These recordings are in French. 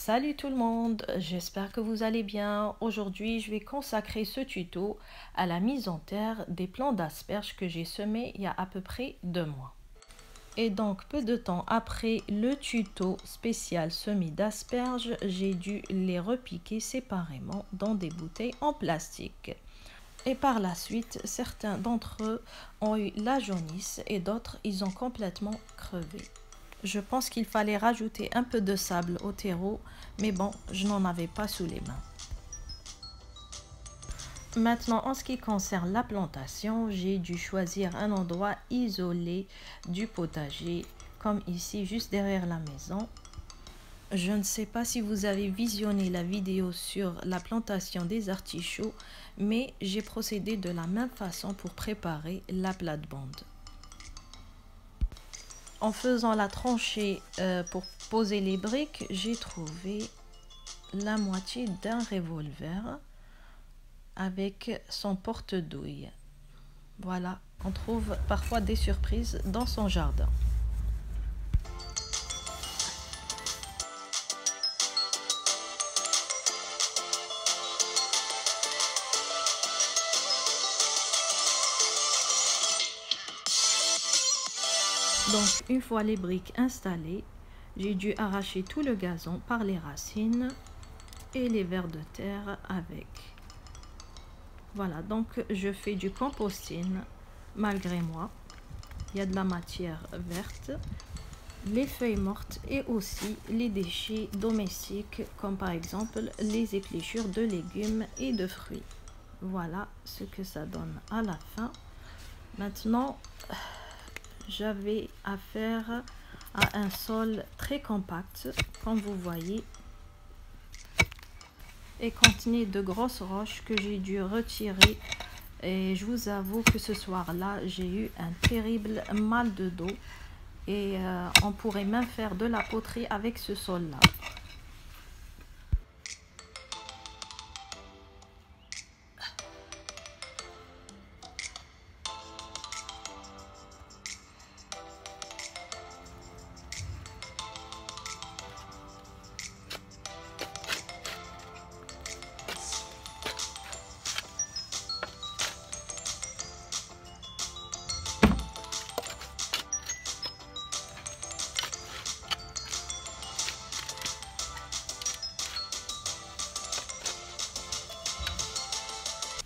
Salut tout le monde, j'espère que vous allez bien. Aujourd'hui, je vais consacrer ce tuto à la mise en terre des plants d'asperges que j'ai semés il y a à peu près 2 mois. Et donc, peu de temps après le tuto spécial semis d'asperges, j'ai dû les repiquer séparément dans des bouteilles en plastique. Et par la suite, certains d'entre eux ont eu la jaunisse et d'autres, ils ont complètement crevé. Je pense qu'il fallait rajouter un peu de sable au terreau, mais bon, je n'en avais pas sous les mains. Maintenant, en ce qui concerne la plantation, j'ai dû choisir un endroit isolé du potager, comme ici, juste derrière la maison. Je ne sais pas si vous avez visionné la vidéo sur la plantation des artichauts, mais j'ai procédé de la même façon pour préparer la plate-bande. En faisant la tranchée pour poser les briques, j'ai trouvé la moitié d'un revolver avec son porte-douille. Voilà, on trouve parfois des surprises dans son jardin. Donc, une fois les briques installées, j'ai dû arracher tout le gazon par les racines et les vers de terre avec. Voilà, donc je fais du composting malgré moi. Il y a de la matière verte, les feuilles mortes et aussi les déchets domestiques comme par exemple les épluchures de légumes et de fruits. Voilà ce que ça donne à la fin. Maintenant, j'avais affaire à un sol très compact, comme vous voyez, et contenait de grosses roches que j'ai dû retirer. Et je vous avoue que ce soir-là, j'ai eu un terrible mal de dos. Et on pourrait même faire de la poterie avec ce sol-là.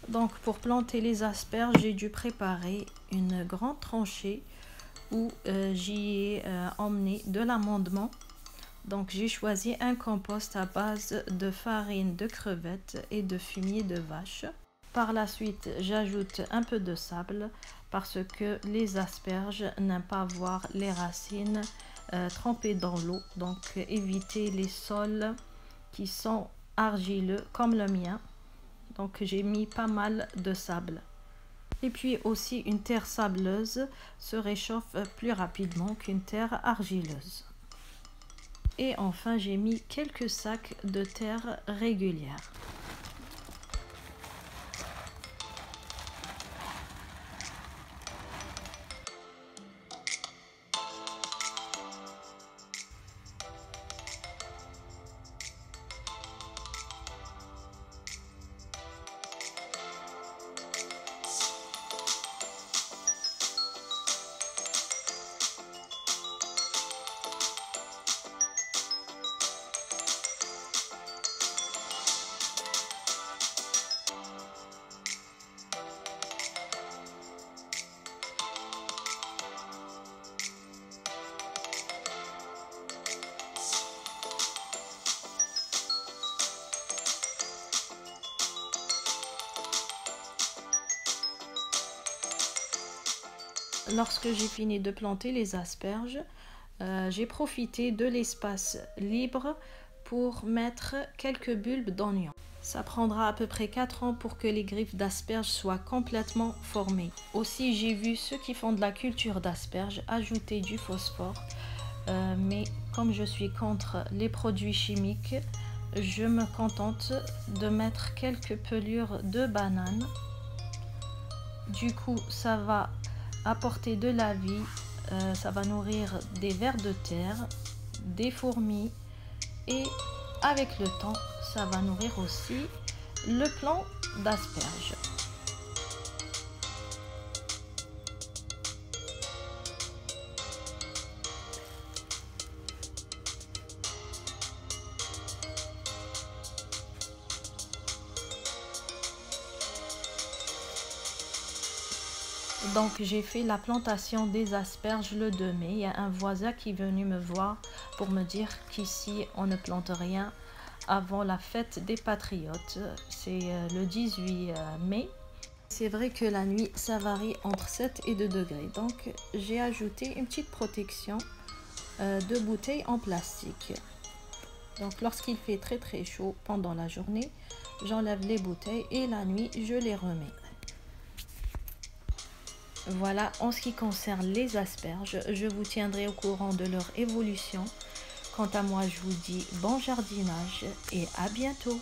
Donc pour planter les asperges, j'ai dû préparer une grande tranchée où j'y ai emmené de l'amendement. Donc j'ai choisi un compost à base de farine de crevettes et de fumier de vache. Par la suite, j'ajoute un peu de sable parce que les asperges n'aiment pas voir les racines trempées dans l'eau. Donc évitez les sols qui sont argileux comme le mien. Donc j'ai mis pas mal de sable. Et puis aussi une terre sableuse se réchauffe plus rapidement qu'une terre argileuse. Et enfin j'ai mis quelques sacs de terre régulière. Lorsque j'ai fini de planter les asperges, j'ai profité de l'espace libre pour mettre quelques bulbes d'oignons. Ça prendra à peu près 4 ans pour que les griffes d'asperges soient complètement formées. Aussi, j'ai vu ceux qui font de la culture d'asperges ajouter du phosphore. Mais comme je suis contre les produits chimiques, je me contente de mettre quelques pelures de banane. Du coup, ça va apporter de la vie, ça va nourrir des vers de terre, des fourmis et avec le temps, ça va nourrir aussi le plant d'asperges. Donc j'ai fait la plantation des asperges le 2 mai. Il y a un voisin qui est venu me voir pour me dire qu'ici on ne plante rien avant la fête des patriotes. C'est le 18 mai. C'est vrai que la nuit ça varie entre 7 et 2 degrés. Donc j'ai ajouté une petite protection de bouteilles en plastique. Donc lorsqu'il fait très chaud pendant la journée, j'enlève les bouteilles et la nuit je les remets. Voilà, en ce qui concerne les asperges, je vous tiendrai au courant de leur évolution. Quant à moi, je vous dis bon jardinage et à bientôt.